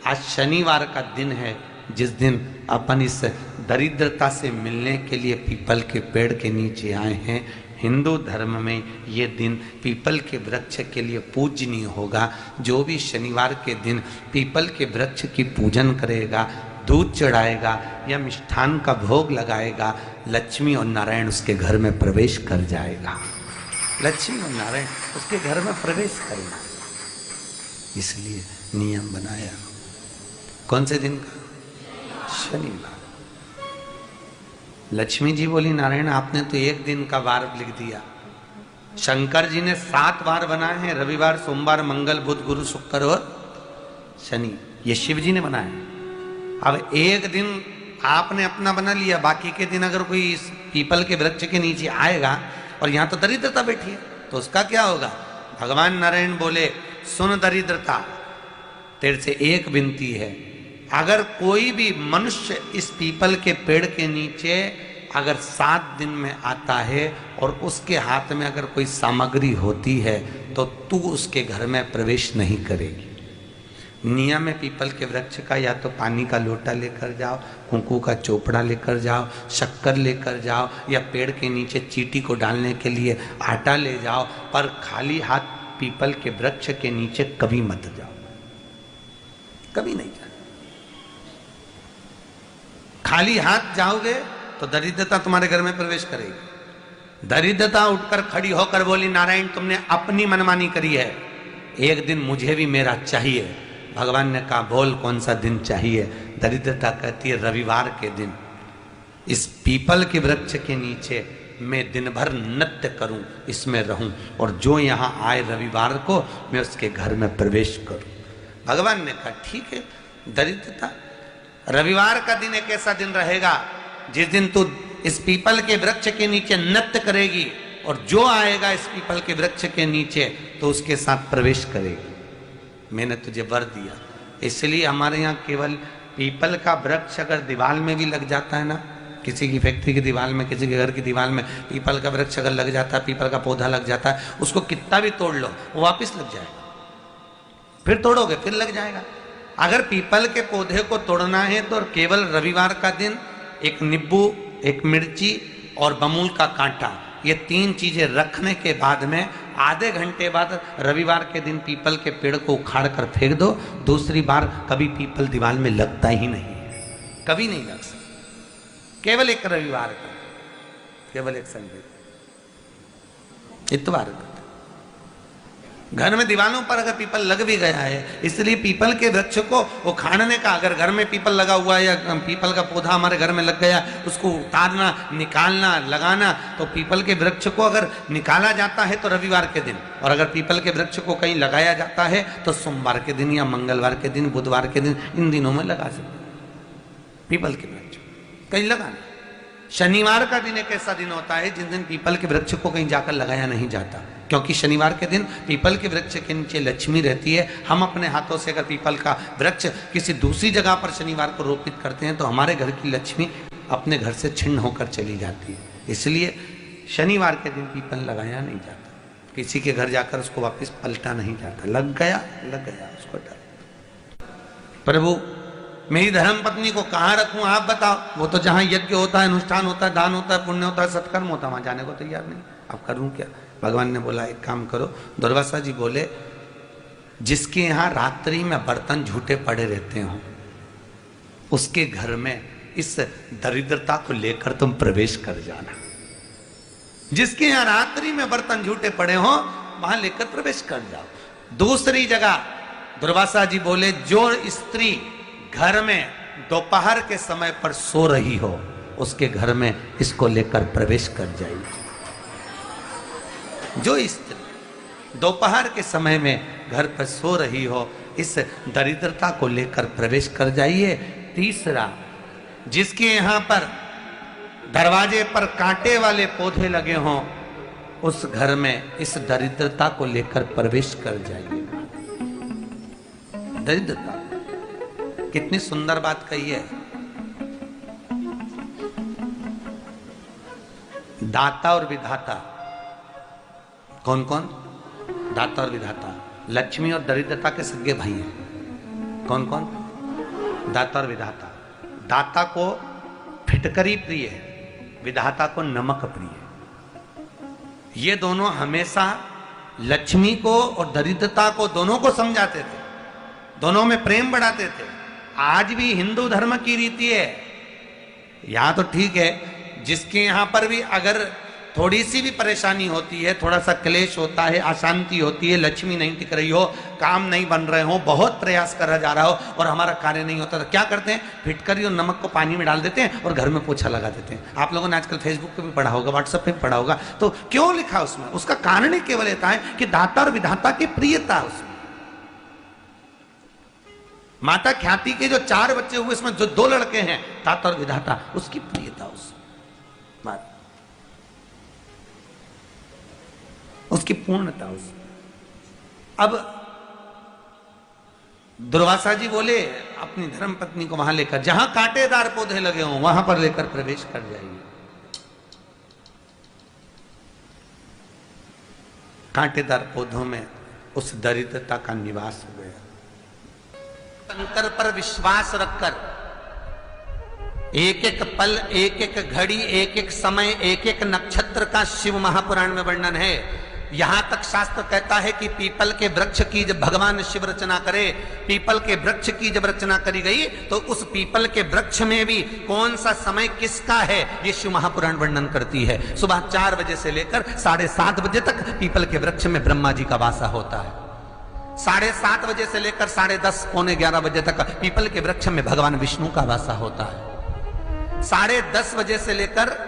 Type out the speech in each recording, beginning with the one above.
आज शनिवार का दिन है, जिस दिन अपन इस दरिद्रता से मिलने के लिए पीपल के पेड़ के नीचे आए हैं। हिंदू धर्म में ये दिन पीपल के वृक्ष के लिए पूजनीय होगा। जो भी शनिवार के दिन पीपल के वृक्ष की पूजन करेगा, दूध चढ़ाएगा या मिष्ठान का भोग लगाएगा, लक्ष्मी और नारायण उसके घर में प्रवेश कर जाएगा। लक्ष्मी और नारायण उसके घर में प्रवेश करेगा। इसलिए नियम बनाया। कौन से दिन का? शनिवार। लक्ष्मी जी बोली, नारायण आपने तो एक दिन का वार लिख दिया। शंकर जी ने 7 वार बनाए हैं, रविवार, सोमवार, मंगल, बुध, गुरु, शुक्र और शनि। ये शिव जी ने बनाया। अब एक दिन आपने अपना बना लिया, बाकी के दिन अगर कोई इस पीपल के वृक्ष के नीचे आएगा और यहाँ तो दरिद्रता बैठी है, तो उसका क्या होगा? भगवान नारायण बोले, सुन दरिद्रता, तेरे से एक विनती है, अगर कोई भी मनुष्य इस पीपल के पेड़ के नीचे अगर 7 दिन में आता है और उसके हाथ में अगर कोई सामग्री होती है तो तू उसके घर में प्रवेश नहीं करेगी। नियम है पीपल के वृक्ष का, या तो पानी का लोटा लेकर जाओ, कुंकू का चोपड़ा लेकर जाओ, शक्कर लेकर जाओ, या पेड़ के नीचे चींटी को डालने के लिए आटा ले जाओ, पर खाली हाथ पीपल के वृक्ष के नीचे कभी मत जाओ, कभी नहीं जाओ। खाली हाथ जाओगे तो दरिद्रता तुम्हारे घर में प्रवेश करेगी। दरिद्रता उठकर खड़ी होकर बोली, नारायण तुमने अपनी मनमानी करी है, एक दिन मुझे भी मेरा चाहिए। भगवान ने कहा, बोल कौन सा दिन चाहिए? दरिद्रता कहती है, रविवार के दिन इस पीपल के वृक्ष के नीचे मैं दिन भर नृत्य करूं, इसमें रहूं, और जो यहाँ आए रविवार को मैं उसके घर में प्रवेश करूं। भगवान ने कहा, ठीक है। दरिद्रता, रविवार का दिन एक ऐसा दिन रहेगा जिस दिन तू इस पीपल के वृक्ष के नीचे नृत्य करेगी, और जो आएगा इस पीपल के वृक्ष के नीचे तो उसके साथ प्रवेश करेगी। मैंने तुझे वर दिया। इसलिए हमारे यहाँ केवल पीपल का वृक्ष अगर दीवार में भी लग जाता है ना, किसी की फैक्ट्री की दीवार में, किसी के घर की दीवार में पीपल का वृक्ष अगर लग जाता है, पीपल का पौधा लग जाता है, उसको कितना भी तोड़ लो वो वापिस लग जाएगा। फिर तोड़ोगे फिर लग जाएगा। अगर पीपल के पौधे को तोड़ना है तो केवल रविवार का दिन एक नींबू, एक मिर्ची और बमूल का कांटा, ये 3 चीजें रखने के बाद में आधे घंटे बाद रविवार के दिन पीपल के पेड़ को उखाड़ कर फेंक दो। दूसरी बार कभी पीपल दीवार में लगता ही नहीं, कभी नहीं लग सकता। केवल एक रविवार का, केवल एक संडे, इतवार का। घर में दीवारों पर अगर पीपल लग भी गया है, इसलिए पीपल के वृक्ष को उखाड़ने का, अगर घर में पीपल लगा हुआ है या पीपल का पौधा हमारे घर में लग गया, उसको उतारना, निकालना, लगाना, तो पीपल के वृक्ष को अगर निकाला जाता है तो रविवार के दिन, और अगर पीपल के वृक्ष को कहीं लगाया जाता है तो सोमवार के दिन या मंगलवार के दिन, बुधवार के दिन, इन दिनों में लगा सकते पीपल के वृक्ष कहीं लगाना। शनिवार का दिन एक ऐसा दिन होता है जिस दिन पीपल के वृक्ष को कहीं जाकर लगाया नहीं जाता, क्योंकि शनिवार के दिन पीपल के वृक्ष के नीचे लक्ष्मी रहती है। हम अपने हाथों से अगर पीपल का वृक्ष किसी दूसरी जगह पर शनिवार को रोपित करते हैं तो हमारे घर की लक्ष्मी अपने घर से छिन्न होकर चली जाती है। इसलिए शनिवार के दिन पीपल लगाया नहीं जाता, किसी के घर जाकर उसको वापस पलटा नहीं जाता। लग गया उसको डाल। प्रभु मेरी धर्म पत्नी को कहाँ रखूं आप बताओ? वो तो जहाँ यज्ञ होता है, अनुष्ठान होता है, दान होता है, पुण्य होता है, सत्कर्म होता है, वहां जाने को तैयार नहीं। अब करूं क्या? भगवान ने बोला, एक काम करो। दुर्वासा जी बोले, जिसके यहाँ रात्रि में बर्तन झूठे पड़े रहते हो उसके घर में इस दरिद्रता को लेकर तुम प्रवेश कर जाना। जिसके यहाँ रात्रि में बर्तन झूठे पड़े हो वहां लेकर प्रवेश कर जाओ। दूसरी जगह दुर्वासा जी बोले, जो स्त्री घर में दोपहर के समय पर सो रही हो उसके घर में इसको लेकर प्रवेश कर जाइए। जो स्त्री दोपहर के समय में घर पर सो रही हो, इस दरिद्रता को लेकर प्रवेश कर जाइए। तीसरा, जिसके यहाँ पर दरवाजे पर कांटे वाले पौधे लगे हों उस घर में इस दरिद्रता को लेकर प्रवेश कर जाइए। दरिद्रता, कितनी सुंदर बात कही है। दाता और विधाता, कौन कौन? दाता और विधाता। लक्ष्मी और दरिद्रता के सगे भाई हैं। कौन कौन? दाता और विधाता। दाता को फिटकरी प्रिय है, विधाता को नमक प्रिय है। ये दोनों हमेशा लक्ष्मी को और दरिद्रता को दोनों को समझाते थे, दोनों में प्रेम बढ़ाते थे। आज भी हिंदू धर्म की रीति है, यहां तो ठीक है, जिसके यहां पर भी अगर थोड़ी सी भी परेशानी होती है, थोड़ा सा क्लेश होता है, अशांति होती है, लक्ष्मी नहीं टिक रही हो, काम नहीं बन रहे हो, बहुत प्रयास करा जा रहा हो और हमारा कार्य नहीं होता, तो क्या करते हैं? फिटकरी और नमक को पानी में डाल देते हैं और घर में पोछा लगा देते हैं। आप लोगों ने आजकल फेसबुक पे भी पढ़ा होगा, व्हाट्सएप पे भी पढ़ा होगा। तो क्यों लिखा उसमें? उसका कारण ही केवल ये है कि दाता और विधाता की प्रियता उसमें। माता ख्याति के जो 4 बच्चे हुए, इसमें जो 2 लड़के हैं, दाता और विधाता, उसकी प्रियता उसमें, उसकी पूर्णता उसमें। अब दुर्वासा जी बोले अपनी धर्म पत्नी को वहां लेकर, जहां कांटेदार पौधे लगे हों वहां पर लेकर प्रवेश कर जाइए। कांटेदार पौधों में उस दरिद्रता का निवास हो गया। शंकर पर विश्वास रखकर एक एक पल, एक एक घड़ी, एक एक समय, एक एक नक्षत्र का शिव महापुराण में वर्णन है। यहां तक शास्त्र कहता है कि पीपल के वृक्ष की जब भगवान शिव रचना करे, पीपल के वृक्ष की जब रचना करी गई तो उस पीपल के वृक्ष में भी कौन सा समय किसका है, ये शिव महापुराण वर्णन करती है। सुबह 4 बजे से लेकर 7:30 बजे तक पीपल के वृक्ष में ब्रह्मा जी का वासा होता है। 7:30 बजे से लेकर 10:30, 11 बजे तक पीपल के वृक्ष में भगवान विष्णु का वासा होता है। 10:30 बजे से लेकर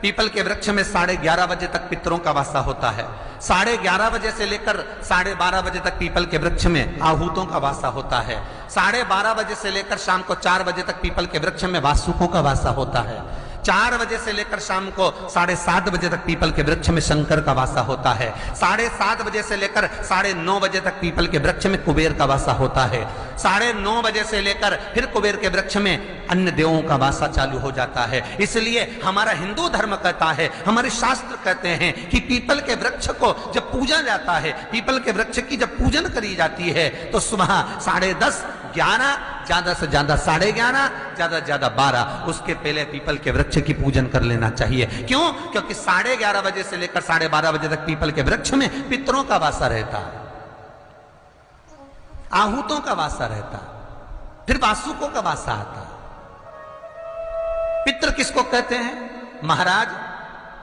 पीपल के वृक्ष में 11:30 बजे तक पितरों का वासा होता है। 11:30 बजे से लेकर 12:30 बजे तक पीपल के वृक्ष में आहूतों का वासा होता है। 12:30 बजे से लेकर शाम को 4 बजे तक पीपल के वृक्ष में वासुकों का वासा होता है। 4 बजे से लेकर शाम को 7:30 बजे तक पीपल के वृक्ष में शंकर का वासा होता है। 7:30 बजे से लेकर 9:30 बजे तक पीपल के वृक्ष में कुबेर का वासा होता है। 9:30 बजे से लेकर फिर कुबेर के वृक्ष में अन्य देवों का वासा चालू हो जाता है। इसलिए हमारा हिंदू धर्म कहता है, हमारे शास्त्र कहते हैं कि पीपल के वृक्ष को जब पूजा जाता है, पीपल के वृक्ष की जब पूजन करी जाती है तो सुबह 10:30, 11, ज्यादा से ज्यादा 11:30, ज्यादा से ज्यादा 12, उसके पहले पीपल के वृक्ष की पूजन कर लेना चाहिए। क्यों? क्योंकि 11:30 बजे से लेकर 12:30 बजे तक पीपल के वृक्ष में पितरों का वासा रहता है, आहूतों का वासा रहता है, फिर वासुकों का वासा आता है। पितृ किसको कहते हैं? महाराज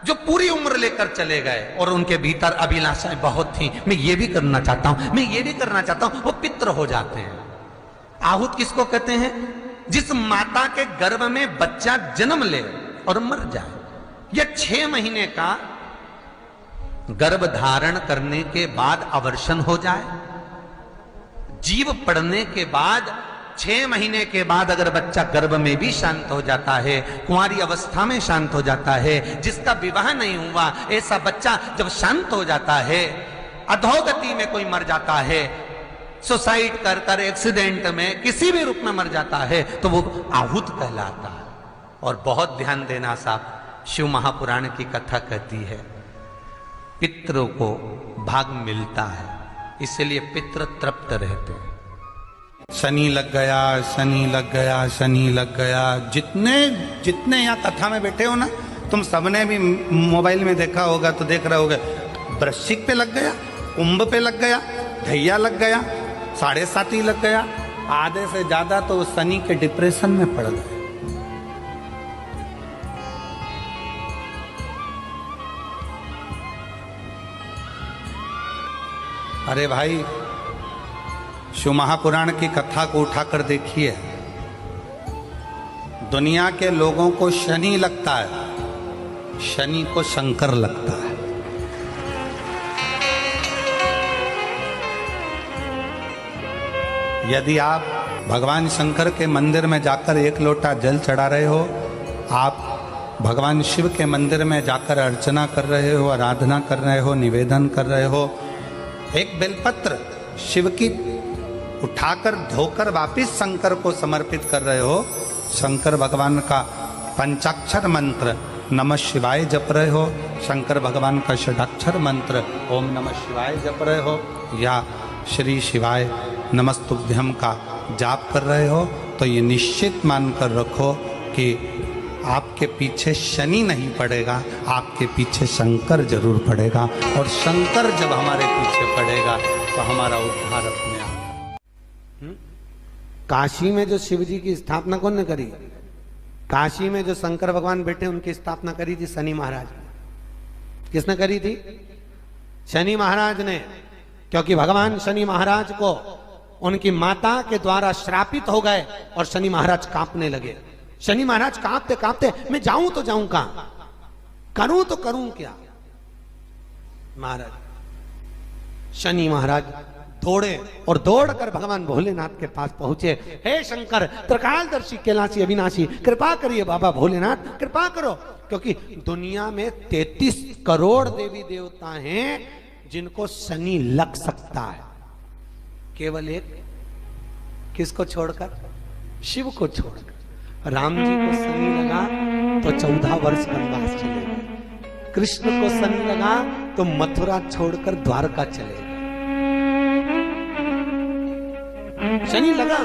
जो पूरी उम्र लेकर चले गए और उनके भीतर अभिलाषाएं बहुत थी, मैं ये भी करना चाहता हूं, मैं ये भी करना चाहता हूं, वो पितृ हो जाते हैं। आहूत किसको कहते हैं? जिस माता के गर्भ में बच्चा जन्म ले और मर जाए, या 6 महीने का गर्भ धारण करने के बाद अवर्षण हो जाए, जीव पड़ने के बाद 6 महीने के बाद अगर बच्चा गर्भ में भी शांत हो जाता है, कुंवारी अवस्था में शांत हो जाता है, जिसका विवाह नहीं हुआ ऐसा बच्चा जब शांत हो जाता है, अधोगति में कोई मर जाता है, सुसाइड कर कर, एक्सीडेंट में, किसी भी रूप में मर जाता है, तो वो आहूत कहलाता है। और बहुत ध्यान देना साहब, शिव महापुराण की कथा कहती है पितरों को भाग मिलता है, इसलिए पितृ तृप्त रहते हैं। शनि लग गया, शनि लग गया, शनि लग गया। जितने यहाँ कथा में बैठे हो ना, तुम सबने भी मोबाइल में देखा होगा तो देख रहे होगे, वृश्चिक पे लग गया, कुंभ पे लग गया, धैया लग गया, 7.5 लग गया, आधे से ज्यादा तो शनि के डिप्रेशन में पड़ गए। अरे भाई, शिव महापुराण की कथा को उठाकर देखिए, दुनिया के लोगों को शनि लगता है, शनि को शंकर लगता है। यदि आप भगवान शंकर के मंदिर में जाकर 1 लोटा जल चढ़ा रहे हो, आप भगवान शिव के मंदिर में जाकर अर्चना कर रहे हो, आराधना कर रहे हो, निवेदन कर रहे हो, एक बेलपत्र शिव की उठाकर धोकर वापिस शंकर को समर्पित कर रहे हो, शंकर भगवान का पंचाक्षर मंत्र नमः शिवाय जप रहे हो, शंकर भगवान का षडाक्षर मंत्र ओम नमः शिवाय जप रहे हो, या श्री शिवाय नमस्तुभ्यम का जाप कर रहे हो तो ये निश्चित मानकर रखो कि आपके पीछे शनि नहीं पड़ेगा, आपके पीछे शंकर जरूर पड़ेगा। और शंकर जब हमारे पीछे पड़ेगा तो हमारा उद्धार अपने आप। काशी में जो शिव जी की स्थापना कौन ने करी? काशी में जो शंकर भगवान बैठे उनकी स्थापना करी थी शनि महाराज ने। किसने करी थी? शनि महाराज ने। क्योंकि भगवान शनि महाराज को उनकी माता के द्वारा श्रापित हो गए और शनि महाराज कांपने लगे। शनि महाराज कांपते कांपते, मैं जाऊं तो जाऊं कहां, करूं तो करूं क्या? महाराज शनि महाराज दौड़े और दौड़कर भगवान भोलेनाथ के पास पहुंचे। हे शंकर, त्रिकालदर्शी, कैलाशी, अविनाशी, कृपा करिए बाबा भोलेनाथ, कृपा करो। क्योंकि दुनिया में 33 करोड़ देवी देवता हैं जिनको शनि लग सकता है, केवल एक किसको छोड़कर? शिव को छोड़कर। राम जी को शनि लगा तो 14 वर्ष वनवास चले गए। कृष्ण को शनि लगा तो मथुरा छोड़कर द्वारका चले गए। शनि लगा।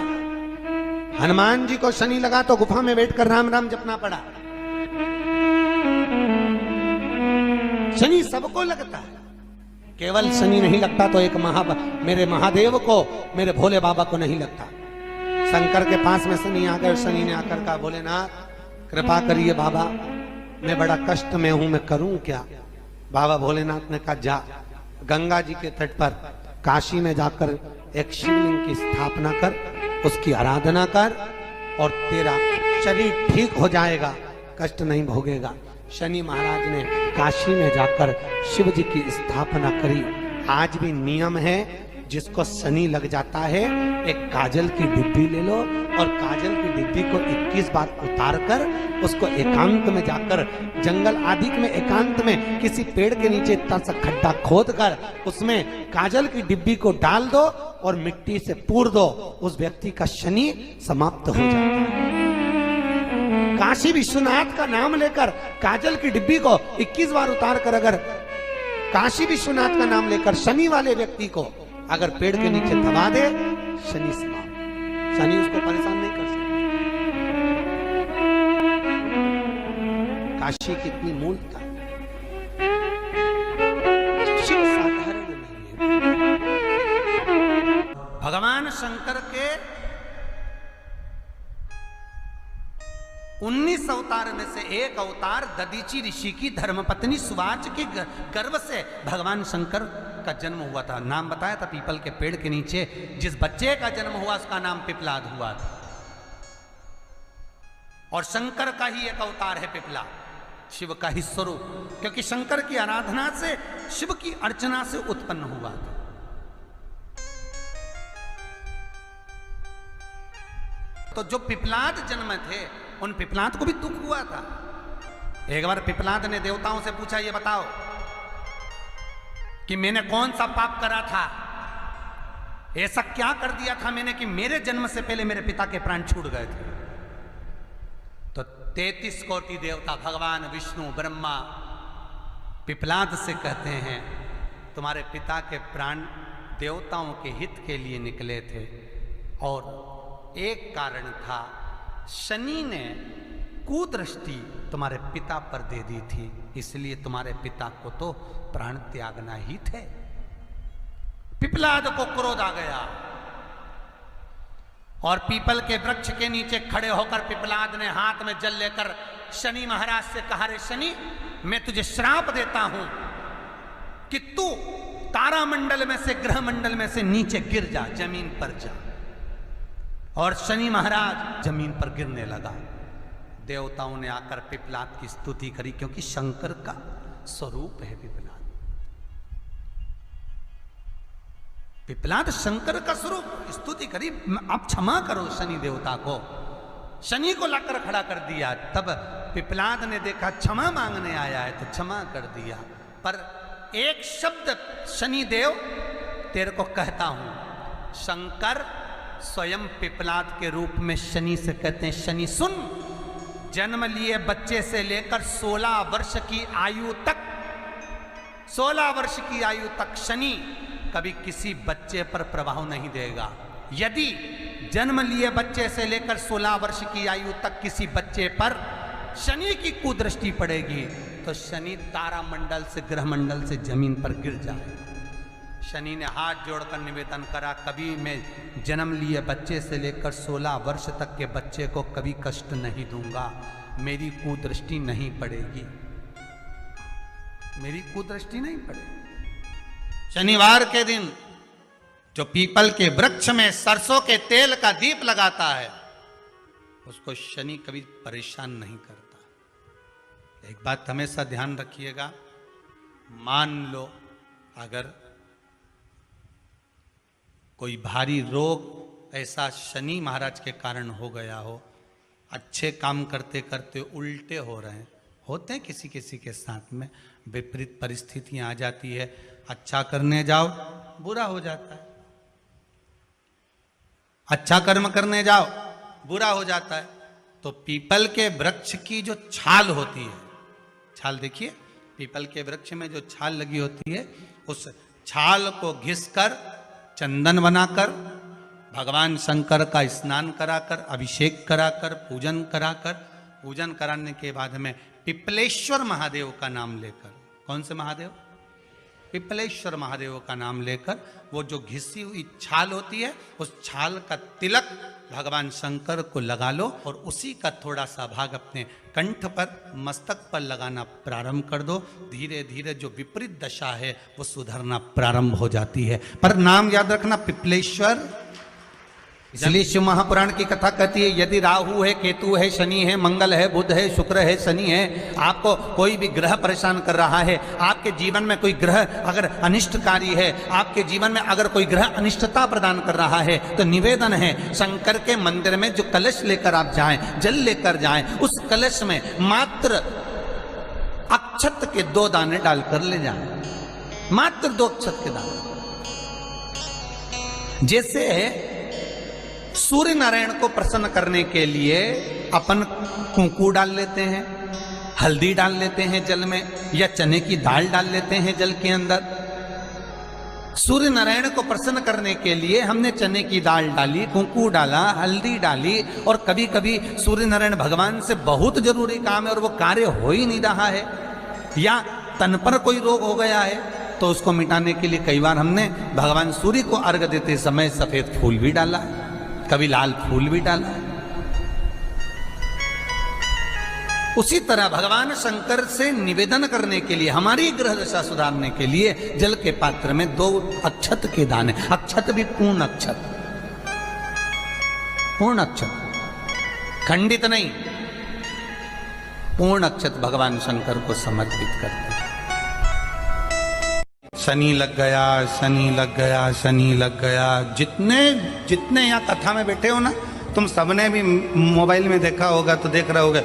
हनुमान जी को शनि लगा तो गुफा में बैठकर राम राम जपना पड़ा। शनि सबको लगता है, केवल शनि नहीं लगता तो एक मेरे महादेव को, मेरे भोले बाबा को नहीं लगता। शंकर के पास में शनि आ गए। शनि ने आकर कहा, भोलेनाथ कृपा करिए बाबा, मैं बड़ा कष्ट में हूं, मैं करूं क्या? बाबा भोलेनाथ ने कहा, जा गंगा जी के तट पर काशी में जाकर एक शिवलिंग की स्थापना कर, उसकी आराधना कर और तेरा शरीर ठीक हो जाएगा, कष्ट नहीं भोगेगा। शनि महाराज ने काशी में जाकर शिव जी की स्थापना करी। आज भी नियम है, जिसको शनि लग जाता है एक काजल की डिब्बी ले लो और काजल की डिब्बी को 21 बार उतार कर उसको एकांत में जाकर, जंगल आदि में एकांत में किसी पेड़ के नीचे इतना सा खड्डा खोद कर उसमें काजल की डिब्बी को डाल दो और मिट्टी से पूर दो, उस व्यक्ति का शनि समाप्त हो जाता है। काशी विश्वनाथ का नाम लेकर काजल की डिब्बी को 21 बार उतार कर अगर काशी विश्वनाथ का नाम लेकर शनि वाले व्यक्ति को अगर पेड़ के नीचे दबा दे, शनि समाप्त, शनि उसको परेशान नहीं कर सकता। काशी कितनी मूलता, शिव साधारण नहीं है। भगवान शंकर के 19 अवतार में से एक अवतार दधीचि ऋषि की धर्मपत्नी सुवाच के गर्भ से भगवान शंकर का जन्म हुआ था। नाम बताया था पीपल के पेड़ के नीचे जिस बच्चे का जन्म हुआ उसका नाम पिपलाद हुआ था। और शंकर का ही एक अवतार है पिपला, शिव का ही स्वरूप, क्योंकि शंकर की आराधना से, शिव की अर्चना से उत्पन्न हुआ था। तो जो पिपलाद जन्म थे उन पिपलाद को भी दुख हुआ था। एक बार पिपलाद ने देवताओं से पूछा, ये बताओ कि मैंने कौन सा पाप करा था, ऐसा क्या कर दिया था मैंने कि मेरे जन्म से पहले मेरे पिता के प्राण छूट गए थे। तो 33 कोटि देवता, भगवान विष्णु, ब्रह्मा पिपलाद से कहते हैं, तुम्हारे पिता के प्राण देवताओं के हित के लिए निकले थे और एक कारण था, शनि ने कुदृष्टि तुम्हारे पिता पर दे दी थी, इसलिए तुम्हारे पिता को तो प्राण त्यागना ही थे। पिपलाद को क्रोध आ गया और पीपल के वृक्ष के नीचे खड़े होकर पिपलाद ने हाथ में जल लेकर शनि महाराज से कहा, रे शनि, मैं तुझे श्राप देता हूं कि तू तारामंडल में से, ग्रह मंडल में से नीचे गिर जा, जमीन पर जा। और शनि महाराज जमीन पर गिरने लगा। देवताओं ने आकर पिपलाद की स्तुति करी, क्योंकि शंकर का स्वरूप है पिपलाद। पिपलाद शंकर का स्वरूप, स्तुति करी, आप क्षमा करो शनि देवता को। शनि को लाकर खड़ा कर दिया। तब पिपलाद ने देखा क्षमा मांगने आया है तो क्षमा कर दिया, पर एक शब्द शनि देव तेरे को कहता हूं। शंकर स्वयं पिपलाद के रूप में शनि से कहते हैं, शनि सुन, जन्म लिए बच्चे से लेकर 16 वर्ष की आयु तक, 16 वर्ष की आयु तक शनि कभी किसी बच्चे पर प्रभाव नहीं देगा। यदि जन्म लिए बच्चे से लेकर 16 वर्ष की आयु तक किसी बच्चे पर शनि की कुदृष्टि पड़ेगी तो शनि तारामंडल से, ग्रह मंडल से जमीन पर गिर जाए। शनि ने हाथ जोड़कर निवेदन करा, कभी मैं जन्म लिए बच्चे से लेकर 16 वर्ष तक के बच्चे को कभी कष्ट नहीं दूंगा, मेरी कुदृष्टि नहीं पड़ेगी, मेरी कुदृष्टि नहीं पड़ेगी। शनिवार के दिन जो पीपल के वृक्ष में सरसों के तेल का दीप लगाता है उसको शनि कभी परेशान नहीं करता। एक बात हमेशा ध्यान रखिएगा, मान लो अगर कोई भारी रोग ऐसा शनि महाराज के कारण हो गया हो, अच्छे काम करते करते उल्टे हो रहे हैं, होते हैं किसी किसी के साथ में, विपरीत परिस्थितियां आ जाती है, अच्छा करने जाओ बुरा हो जाता है, अच्छा कर्म करने जाओ बुरा हो जाता है। तो पीपल के वृक्ष की जो छाल होती है, छाल देखिए, पीपल के वृक्ष में जो छाल लगी होती है, उस छाल को घिसकर चंदन बनाकर भगवान शंकर का स्नान कराकर, अभिषेक कराकर, पूजन कराने के बाद में पिपलेश्वर महादेव का नाम लेकर, कौन से महादेव? पिपलेश्वर महादेव का नाम लेकर वो जो घिसी हुई छाल होती है उस छाल का तिलक भगवान शंकर को लगा लो और उसी का थोड़ा सा भाग अपने कंठ पर, मस्तक पर लगाना प्रारंभ कर दो। धीरे धीरे जो विपरीत दशा है वो सुधरना प्रारंभ हो जाती है। पर नाम याद रखना, पिपलेश्वर। इसलिए शिव महापुराण की कथा कहती है, यदि राहु है, केतु है, शनि है, मंगल है, बुध है, शुक्र है, शनि है, आपको कोई भी ग्रह परेशान कर रहा है, आपके जीवन में कोई ग्रह अगर अनिष्टकारी है, आपके जीवन में अगर कोई ग्रह अनिष्टता प्रदान कर रहा है, तो निवेदन है शंकर के मंदिर में जो कलश लेकर आप जाएं, जल लेकर जाएं, उस कलश में मात्र अक्षत के 2 दाने डालकर ले जाएं, मात्र 2 अक्षत के दाने। जैसे सूर्य नारायण को प्रसन्न करने के लिए अपन कुंकू डाल लेते हैं, हल्दी डाल लेते हैं जल में, या चने की दाल डाल लेते हैं जल के अंदर। सूर्य नारायण को प्रसन्न करने के लिए हमने चने की दाल डाली, कुंकू डाला, हल्दी डाली, और कभी कभी सूर्य नारायण भगवान से बहुत जरूरी काम है और वो कार्य हो ही नहीं रहा है, या तन पर कोई रोग हो गया है, तो उसको मिटाने के लिए कई बार हमने भगवान सूर्य को अर्घ देते समय सफेद फूल भी डाला, कभी लाल फूल भी डाला। उसी तरह भगवान शंकर से निवेदन करने के लिए, हमारी ग्रह दशा सुधारने के लिए जल के पात्र में 2 अक्षत के दाने, अक्षत भी पूर्ण अक्षत, पूर्ण अक्षत, खंडित नहीं, पूर्ण अक्षत भगवान शंकर को समर्पित करते हैं। शनि लग गया, शनि लग गया, शनि लग गया। जितने यहाँ कथा में बैठे हो ना, तुम सबने भी मोबाइल में देखा होगा तो देख रहे होगे,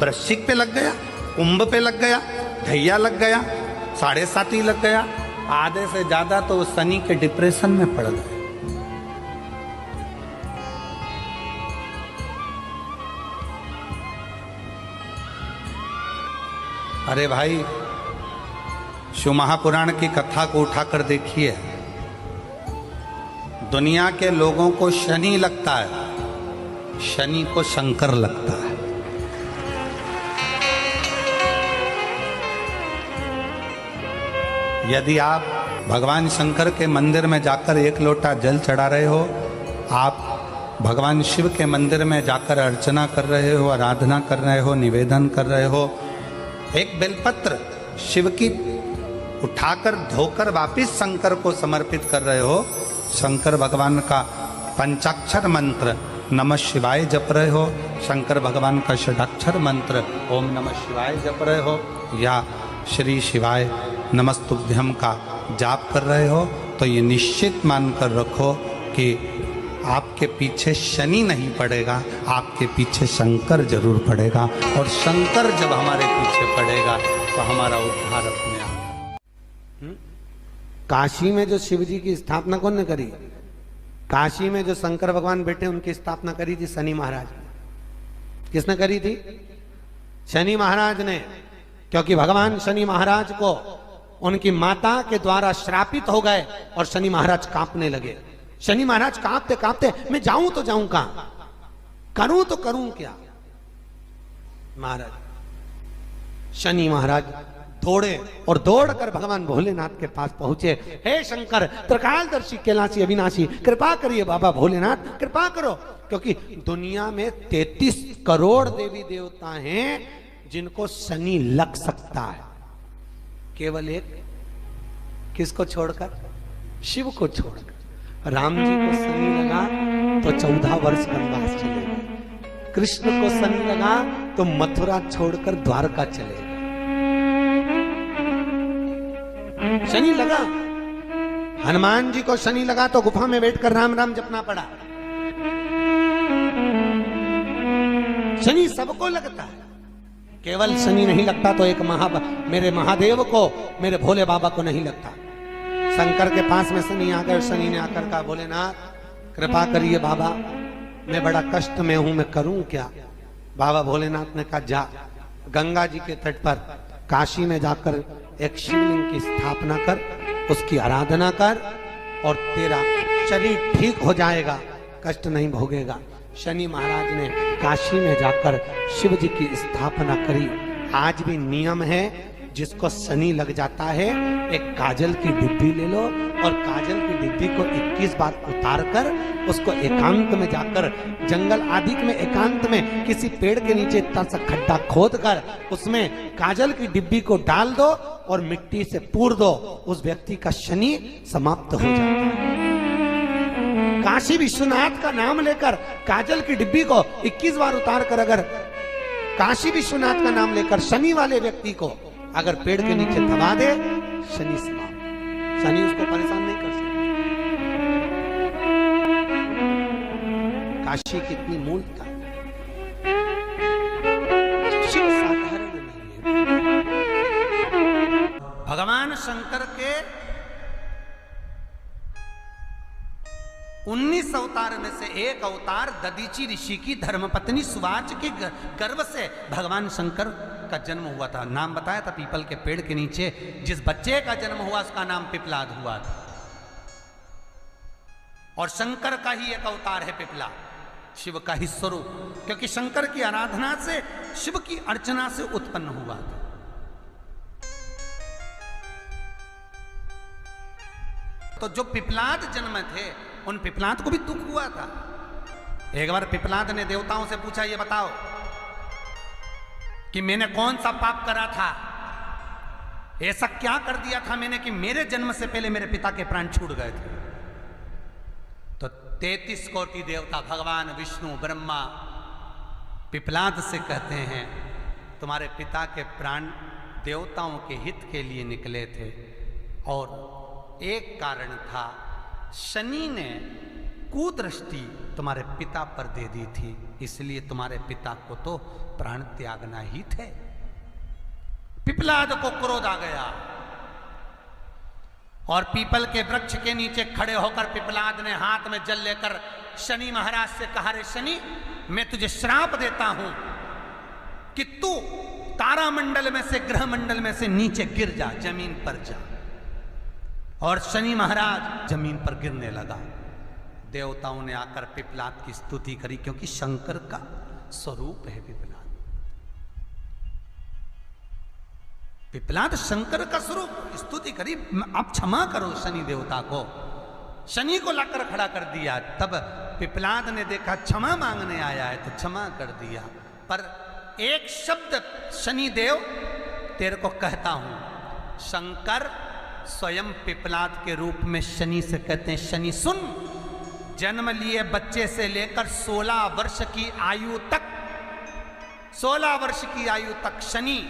वृश्चिक पे लग गया, कुंभ पे लग गया, धैया लग गया, 7.5 लग गया, आधे से ज्यादा तो शनि के डिप्रेशन में पड़ गए। अरे भाई, शिव महापुराण की कथा को उठाकर देखिए, दुनिया के लोगों को शनि लगता है, शनि को शंकर लगता है। यदि आप भगवान शंकर के मंदिर में जाकर 1 लोटा जल चढ़ा रहे हो, आप भगवान शिव के मंदिर में जाकर अर्चना कर रहे हो, आराधना कर रहे हो, निवेदन कर रहे हो, एक बेलपत्र शिव की उठाकर धोकर वापिस शंकर को समर्पित कर रहे हो, शंकर भगवान का पंचाक्षर मंत्र नमः शिवाय जप रहे हो, शंकर भगवान का षडाक्षर मंत्र ओम नमः शिवाय जप रहे हो, या श्री शिवाय नमस्तुभ्यम का जाप कर रहे हो, तो ये निश्चित मानकर रखो कि आपके पीछे शनि नहीं पड़ेगा, आपके पीछे शंकर जरूर पड़ेगा। और शंकर जब हमारे पीछे पड़ेगा तो हमारा उद्धार अपने आप। काशी में जो शिव जी की स्थापना कौन ने करी? काशी में जो शंकर भगवान बैठे उनकी स्थापना करी थी शनि महाराज ने। किसने करी थी? शनि महाराज ने। क्योंकि भगवान शनि महाराज को उनकी माता के द्वारा श्रापित हो गए और शनि महाराज कांपने लगे। शनि महाराज कांपते कांपते, मैं जाऊं तो जाऊं कहां, करूं तो करूं क्या। महाराज शनि महाराज दौड़े और दौड़कर भगवान भोलेनाथ के पास पहुंचे। हे शंकर, त्रिकालदर्शी, कैलाशी, अविनाशी, कृपा करिए बाबा भोलेनाथ, कृपा करो। क्योंकि दुनिया में 33 करोड़ देवी देवता हैं जिनको शनि लग सकता है, केवल एक, किसको छोड़कर, शिव को छोड़कर। राम जी को शनि लगा तो 14 वर्ष वनवास चले गए, कृष्ण को शनि लगा तो मथुरा छोड़कर द्वारका चले गए। शनि लगा, हनुमान जी को शनि लगा तो गुफा में बैठकर राम राम जपना पड़ा। शनि सबको लगता है, केवल शनि नहीं लगता तो एक मेरे महादेव को, मेरे भोले बाबा को नहीं लगता। शंकर के पास में शनि आ गए। शनि ने आकर कहा, भोलेनाथ कृपा करिए बाबा, मैं बड़ा कष्ट में हूं, मैं करूं क्या। बाबा भोलेनाथ ने कहा, जा गंगा जी के तट पर काशी में जाकर एक शिवलिंग की स्थापना कर, उसकी आराधना कर और तेरा शरीर ठीक हो जाएगा, कष्ट नहीं भोगेगा। शनि महाराज ने काशी में जाकर शिव जी की स्थापना करी। आज भी नियम है, जिसको शनि लग जाता है एक काजल की डिब्बी ले लो और काजल की डिब्बी को 21 बार उतार कर उसको एकांत में जाकर, जंगल आदि में एकांत में किसी पेड़ के नीचे इतना सा खड्डा खोद कर उसमें काजल की डिब्बी को डाल दो और मिट्टी से पूर दो, उस व्यक्ति का शनि समाप्त हो जाता है। काशी विश्वनाथ का नाम लेकर काजल की डिब्बी को 21 बार उतार कर अगर काशी विश्वनाथ का नाम लेकर शनि वाले व्यक्ति को अगर पेड़ के नीचे दबा दे, शनि समाप्त, शनि उसको परेशान नहीं कर सकता। काशी कितनी मूलता, शिव साधारण नहीं है। भगवान शंकर के 19 अवतार में से एक अवतार ददीची ऋषि की धर्मपत्नी सुवाच के गर्भ से भगवान शंकर का जन्म हुआ था। नाम बताया था पीपल के पेड़ के नीचे जिस बच्चे का जन्म हुआ उसका नाम पिपलाद हुआ था। और शंकर का ही एक अवतार है पिपला, शिव का ही स्वरूप, क्योंकि शंकर की आराधना से, शिव की अर्चना से उत्पन्न हुआ था। तो जो पिपलाद जन्म थे उन पिपलाद को भी दुख हुआ था। एक बार पिपलाद ने देवताओं से पूछा, ये बताओ कि मैंने कौन सा पाप करा था, ऐसा क्या कर दिया था मैंने कि मेरे जन्म से पहले मेरे पिता के प्राण छूट गए थे। तो 33 कोटि देवता, भगवान विष्णु, ब्रह्मा पिपलाद से कहते हैं, तुम्हारे पिता के प्राण देवताओं के हित के लिए निकले थे और एक कारण था, शनि ने कुदृष्टि तुम्हारे पिता पर दे दी थी, इसलिए तुम्हारे पिता को तो प्राण त्यागना ही थे। पिपलाद को क्रोध आ गया और पीपल के वृक्ष के नीचे खड़े होकर पिपलाद ने हाथ में जल लेकर शनि महाराज से कहा, रे शनि, मैं तुझे श्राप देता हूं कि तू तारामंडल में से, ग्रह मंडल में से नीचे गिर जा, जमीन पर जा। और शनि महाराज जमीन पर गिरने लगा। देवताओं ने आकर पिपलाद की स्तुति करी, क्योंकि शंकर का स्वरूप है पिपलाद। पिपलाद शंकर का स्वरूप, स्तुति करी, आप क्षमा करो शनि देवता को। शनि को लाकर खड़ा कर दिया। तब पिपलाद ने देखा क्षमा मांगने आया है तो क्षमा कर दिया, पर एक शब्द शनि देव तेरे को कहता हूं। शंकर स्वयं पिपलाद के रूप में शनि से कहते हैं, शनि सुन, जन्म लिए बच्चे से लेकर 16 वर्ष की आयु तक, 16 वर्ष की आयु तक शनि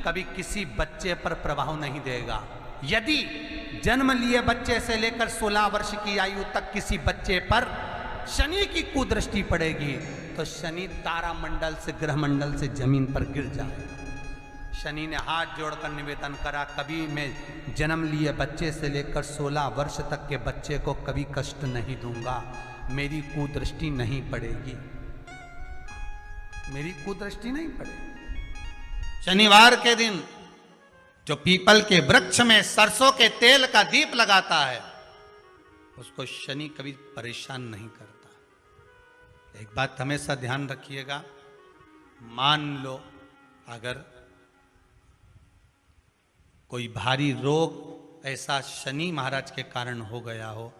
कभी किसी बच्चे पर प्रभाव नहीं देगा। यदि जन्म लिए बच्चे से लेकर 16 वर्ष की आयु तक किसी बच्चे पर शनि की कुदृष्टि पड़ेगी तो शनि तारामंडल से, ग्रह मंडल से जमीन पर गिर जाएगा। शनि ने हाथ जोड़कर निवेदन करा, कभी मैं जन्म लिए बच्चे से लेकर 16 वर्ष तक के बच्चे को कभी कष्ट नहीं दूंगा, मेरी कुदृष्टि नहीं पड़ेगी, मेरी कुदृष्टि नहीं पड़ेगी। शनिवार के दिन जो पीपल के वृक्ष में सरसों के तेल का दीप लगाता है, उसको शनि कभी परेशान नहीं करता। एक बात हमेशा ध्यान रखिएगा, मान लो अगर कोई भारी रोग ऐसा शनि महाराज के कारण हो गया हो,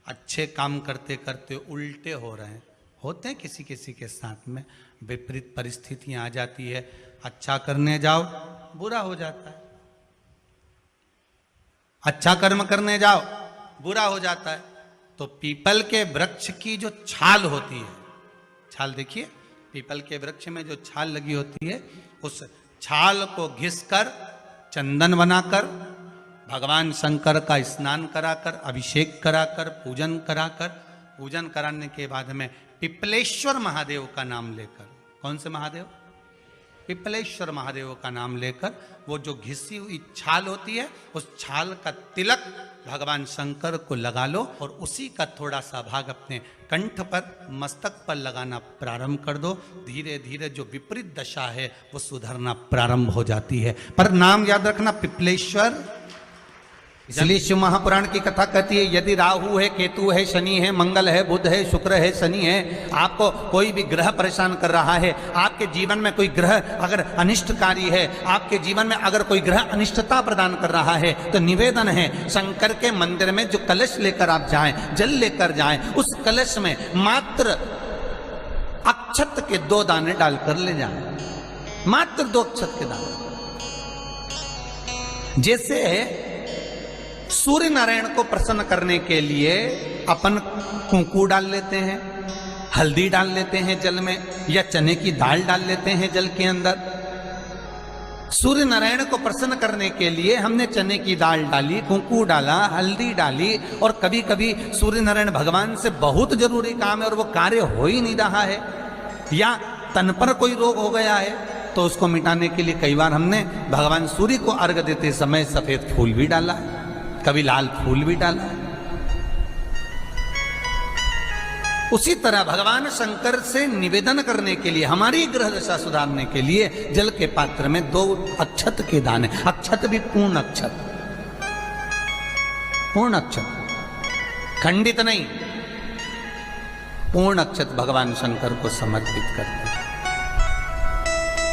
अच्छे काम करते करते उल्टे हो रहे हैं, होते हैं किसी किसी के साथ में, विपरीत परिस्थितियां आ जाती है, अच्छा करने जाओ बुरा हो जाता है, अच्छा कर्म करने जाओ बुरा हो जाता है। तो पीपल के वृक्ष की जो छाल होती है, छाल देखिए, पीपल के वृक्ष में जो छाल लगी होती है, उस छाल को घिसकर चंदन बनाकर भगवान शंकर का स्नान कराकर, अभिषेक कराकर, पूजन कराने के बाद में पिपलेश्वर महादेव का नाम लेकर, कौन से महादेव? पिपलेश्वर महादेव का नाम लेकर वो जो घिसी हुई छाल होती है, उस छाल का तिलक भगवान शंकर को लगा लो और उसी का थोड़ा सा भाग अपने कंठ पर, मस्तक पर लगाना प्रारंभ कर दो। धीरे धीरे जो विपरीत दशा है वो सुधरना प्रारंभ हो जाती है। पर नाम याद रखना, पिपलेश्वर। इसलिए शिव महापुराण की कथा कहती है, यदि राहु है, केतु है, शनि है, मंगल है, बुध है, शुक्र है, शनि है, आपको कोई भी ग्रह परेशान कर रहा है, आपके जीवन में कोई ग्रह अगर अनिष्टकारी है, आपके जीवन में अगर कोई ग्रह अनिष्टता प्रदान कर रहा है, तो निवेदन है शंकर के मंदिर में जो कलश लेकर आप जाएं, जल लेकर जाएं, उस कलश में मात्र अक्षत के 2 दाने डालकर ले जाएं, मात्र 2 अक्षत के दाने। जैसे सूर्य नारायण को प्रसन्न करने के लिए अपन कुंकू डाल लेते हैं, हल्दी डाल लेते हैं जल में, या चने की दाल डाल लेते हैं जल के अंदर। सूर्य नारायण को प्रसन्न करने के लिए हमने चने की दाल डाली, कुंकू डाला, हल्दी डाली, और कभी कभी सूर्य नारायण भगवान से बहुत जरूरी काम है और वो कार्य हो ही नहीं रहा है, या तन पर कोई रोग हो गया है, तो उसको मिटाने के लिए कई बार हमने भगवान सूर्य को अर्घ देते समय सफेद फूल भी डाला, कभी लाल फूल भी डाला। उसी तरह भगवान शंकर से निवेदन करने के लिए, हमारी ग्रह दशा सुधारने के लिए जल के पात्र में 2 अक्षत के दाने, अक्षत भी पूर्ण अक्षत, पूर्ण अक्षत, खंडित नहीं, पूर्ण अक्षत भगवान शंकर को समर्पित करते हैं।